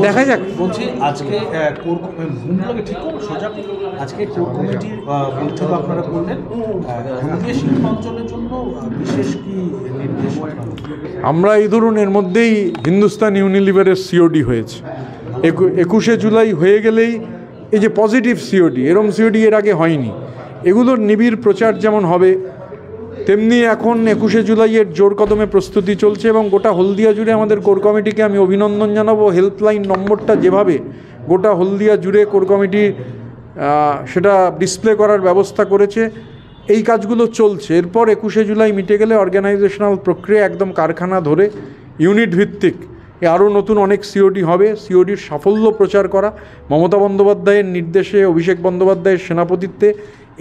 দেখা যাক। বলছি আজকে ঘুমগুলোকে ঠিক করুন সোজা। আজকে কোর কমিটির বৈঠক আপনারা করলেন, হলদিয়া শিল্পাঞ্চলের জন্য বিশেষ কি নির্দেশ? আমরা এই ধরুন এর মধ্যেই হিন্দুস্তান ইউনিলিভারের সিওডি হয়েছে, 21শে জুলাই হয়ে গেলেই এই যে পজিটিভ সিওডি, এরম সিওডি এর আগে হয়নি, এগুলোর নিবিড় প্রচার যেমন হবে তেমনি এখন 21শে জুলাইয়ের জোর কদমে প্রস্তুতি চলছে এবং গোটা হলদিয়া জুড়ে আমাদের কোর কমিটিকে আমি অভিনন্দন জানাবো। হেল্পলাইন নম্বরটা যেভাবে গোটা হলদিয়া জুড়ে কোর কমিটি সেটা ডিসপ্লে করার ব্যবস্থা করেছে, এই কাজগুলো চলছে। এরপর 21শে জুলাই মিটে গেলে অর্গানাইজেশনাল প্রক্রিয়া একদম কারখানা ধরে ইউনিট ভিত্তিক আরও নতুন অনেক সিওডি হবে। সিওডির সাফল্য প্রচার করা, মমতা বন্দ্যোপাধ্যায়ের নির্দেশে, অভিষেক বন্দ্যোপাধ্যায়ের সেনাপতিত্বে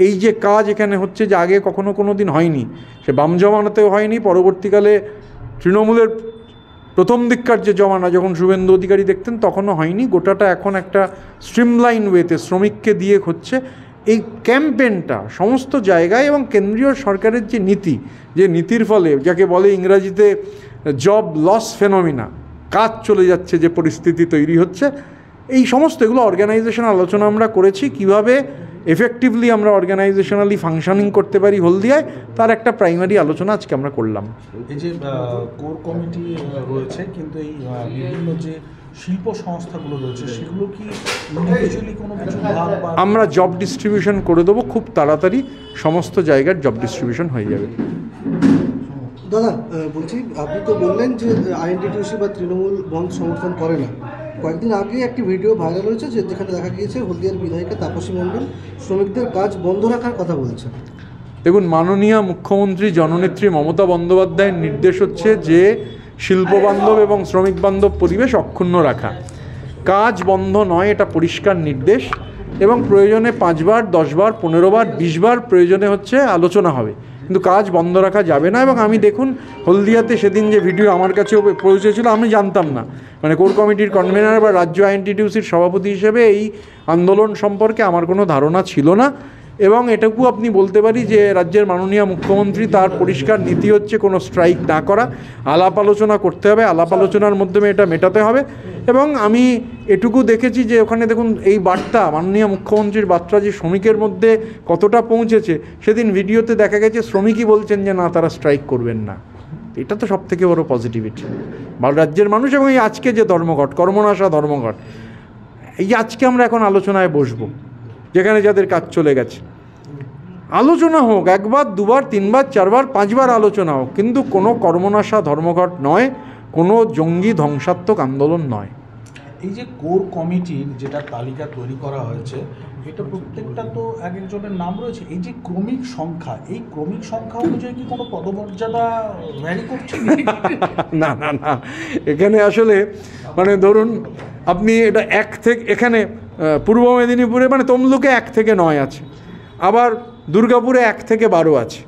এই যে কাজ এখানে হচ্ছে, যে আগে কখনো কোনো দিন হয়নি, সে বাম জমানাতেও হয়নি, পরবর্তীকালে তৃণমূলের প্রথম দিককার যে জমানা যখন শুভেন্দু অধিকারী দেখতেন তখনও হয়নি। গোটাটা এখন একটা স্ট্রিমলাইন ওয়েতে শ্রমিককে দিয়ে হচ্ছে। এই ক্যাম্পেনটা সমস্ত জায়গায় এবং কেন্দ্রীয় সরকারের যে নীতি, যে নীতির ফলে যাকে বলে ইংরাজিতে জব লস ফেনোমিনা, কাজ চলে যাচ্ছে যে পরিস্থিতি তৈরি হচ্ছে, এই সমস্ত এগুলো অর্গানাইজেশন আলোচনা আমরা করেছি, কিভাবে এফেক্টিভলি আমরা অর্গানাইজেশনালি ফাংশনিং করতে পারি হলদিয়ায়, তার একটা প্রাইমারি আলোচনা আজকে আমরা করলাম। এই যে কোর কমিটি রয়েছে, কিন্তু এই বিভিন্ন যে শিল্প সংস্থাগুলো রয়েছে সেগুলো কি ইন্ডিভিজুয়ালি কোনো কিছু আমরা জব ডিস্ট্রিবিউশন করে দেবো খুব তাড়াতাড়ি, সমস্ত জায়গার জব ডিস্ট্রিবিউশন হয়ে যাবে। দাদা বলছি, আপনি তো বললেন যে আইএনটিটিউসি বা তৃণমূল বন্ধ সমর্থন করে না। কয়েকদিন আগে একটি ভিডিও ভাইরাল হয়েছে যেখানে দেখা গিয়েছে হলদিয়ার বিধায়িকা তাপসী মণ্ডল শ্রমিকদের কাজ বন্ধ রাখার কথা বলছেন। দেখুন, মাননীয় মুখ্যমন্ত্রী জননেত্রী মমতা বন্দ্যোপাধ্যায়ের নির্দেশ হচ্ছে যে শিল্পবান্ধব এবং শ্রমিক বান্ধব পরিবেশ অক্ষুণ্ণ রাখা, কাজ বন্ধ নয়, এটা পরিষ্কার নির্দেশ। এবং প্রয়োজনে 5 বার 10 বার 15 বার 20 বার প্রয়োজনে হচ্ছে আলোচনা হবে, কিন্তু কাজ বন্ধ রাখা যাবে না। এবং আমি দেখুন হলদিয়াতে সেদিন যে ভিডিও আমার কাছেও পৌঁছেছিল, আমি জানতাম না, মানে কোর কমিটির কনভেনার বা রাজ্য আইএনটিটিউসির সভাপতি হিসেবে এই আন্দোলন সম্পর্কে আমার কোনো ধারণা ছিল না। এবং এটুকু আপনি বলতে পারি যে রাজ্যের মাননীয় মুখ্যমন্ত্রী, তার পরিষ্কার নীতি হচ্ছে কোনো স্ট্রাইক না করা, আলাপ আলোচনা করতে হবে, আলাপ আলোচনার মাধ্যমে এটা মেটাতে হবে। এবং আমি এটুকু দেখেছি যে ওখানে দেখুন এই বার্তা, মাননীয় মুখ্যমন্ত্রীর বার্তা যে শ্রমিকের মধ্যে কতটা পৌঁছেছে, সেদিন ভিডিওতে দেখা গেছে শ্রমিকই বলছেন যে না, তারা স্ট্রাইক করবেন না। এটা তো সব থেকে বড় পজিটিভিটি রাজ্যের মানুষ। এবং এই আজকে যে ধর্মঘট, কর্মনাশা ধর্মঘট, এই যে আজকে আমরা এখন আলোচনায় বসবো, যেখানে যাদের কাজ চলে গেছে, আলোচনা হোক, 1 বার 2 বার 3 বার 4 বার 5 বার আলোচনা হোক, কিন্তু কোনো কর্মনাশা ধর্মঘট নয়, কোনো জঙ্গি ধ্বংসাত্মক আন্দোলন নয়। এই যে কোর কমিটির যেটা তালিকা তৈরি করা হয়েছে, এটা প্রত্যেকটা তো এক একজনের নাম রয়েছে। এই যে ক্রমিক সংখ্যা, এই ক্রমিক সংখ্যা অনুযায়ী কি কোনো পদমর্যাদা ভ্যারি করছে? না না না, এখানে আসলে মানে ধরুন আপনি এটা 1 থেকে, এখানে পূর্ব মেদিনীপুরে মানে তমলুকে 1 থেকে 9 আছে, আবার দুর্গাপুরে 1 থেকে 12 আছে।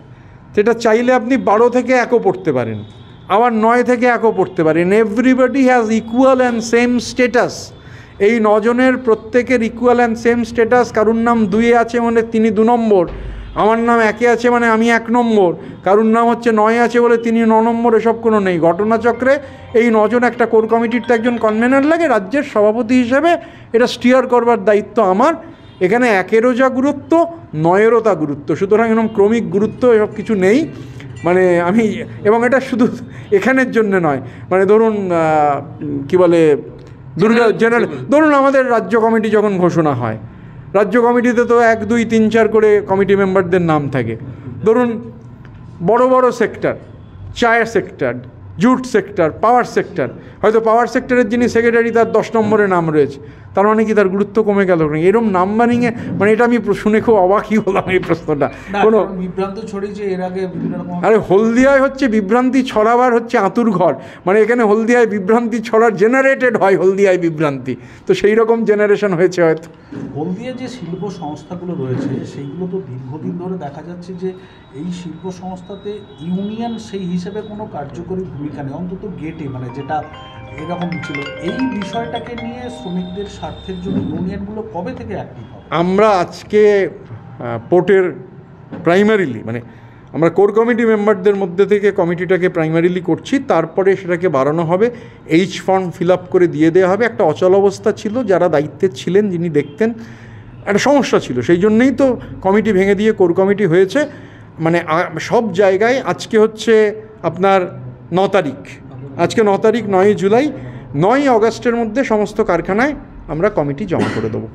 সেটা চাইলে আপনি 12 থেকে 1ও পড়তে পারেন, আবার 9 থেকে 1ও পড়তে পারেন। Everybody has equal and same status. এই 9 জনের প্রত্যেকের ইকুয়াল অ্যান্ড সেম স্টেটাস। কারুর নাম 2-এ আছে মানে তিনি 2 নম্বর, আমার নাম 1-এ আছে মানে আমি 1 নম্বর, কারুর নাম হচ্ছে 9-এ আছে বলে তিনি 9 নম্বর, এসব কোনো নেই। ঘটনাচক্রে এই 9 জন একটা কোর কমিটির তো একজন কনভেনার লাগে, রাজ্যের সভাপতি হিসেবে এটা স্টিয়ার করবার দায়িত্ব আমার। এখানে 1-এরও যা গুরুত্ব, 9-এরও তা গুরুত্ব, সুতরাং এরকম ক্রমিক গুরুত্ব এসব কিছু নেই। মানে আমি, এবং এটা শুধু এখানের জন্য নয়, মানে ধরুন কি বলে দুর্গা জেনারেল, ধরুন আমাদের রাজ্য কমিটি যখন ঘোষণা হয়, রাজ্য কমিটিতে তো 1 2 3 4 করে কমিটি মেম্বারদের নাম থাকে। ধরুন বড় বড় সেক্টর, চায়ের sector, jute sector, power sector, হয়তো পাওয়ার সেক্টরের যিনি সেক্রেটারি তার 10 নম্বরে নাম রয়েছে, তার মানে কি তার গুরুত্ব কমে গেল? এরকম নাম্বারিংয়ে, মানে এটা আমি শুনে খুব অবাকই হলাম এই প্রশ্নটা। কোনো বিভ্রান্ত ছড়িয়েছে এর আগে বিভিন্ন রকম। আরে হলদিয়ায় হচ্ছে বিভ্রান্তি ছড়াবার হচ্ছে আতুর ঘর, মানে এখানে হলদিয়ায় বিভ্রান্তি ছড়ার জেনারেটেড হয় হলদিয়ায় বিভ্রান্তি, তো সেই রকম জেনারেশন হয়েছে হয়তো। হলদিয়া যে শিল্প সংস্থাগুলো রয়েছে সেইগুলো তো দীর্ঘদিন ধরে দেখা যাচ্ছে যে এই শিল্প সংস্থাতে ইউনিয়ন সেই হিসেবে কোনো কার্যকরী ভূমিকা নেই, অন্তত গেটে, মানে যেটা এরকম ছিল। এই বিষয়টাকে নিয়ে শ্রমিকদের স্বার্থের জন্য ইউনিয়নগুলো কবে থেকে অ্যাক্টিভ হবে? আমরা আজকে পোর্টের প্রাইমারিলি মানে আমরা কোর কমিটি মেম্বারদের মধ্যে থেকে কমিটিটাকে প্রাইমারিলি করছি, তারপরে সেটাকে বাড়ানো হবে, এইচ ফর্ম ফিল আপ করে দিয়ে দেওয়া হবে। একটা অচল অবস্থা ছিল, যারা দায়িত্বে ছিলেন, যিনি দেখতেন, একটা সমস্যা ছিল, সেই জন্যেই তো কমিটি ভেঙে দিয়ে কোর কমিটি হয়েছে। মানে সব জায়গায় আজকে হচ্ছে আপনার 9 তারিখ, আজকে 9 তারিখ, 9 জুলাই, 9 আগস্টের মধ্যে সমস্ত কারখানায় আমরা কমিটি জমা করে দেবো।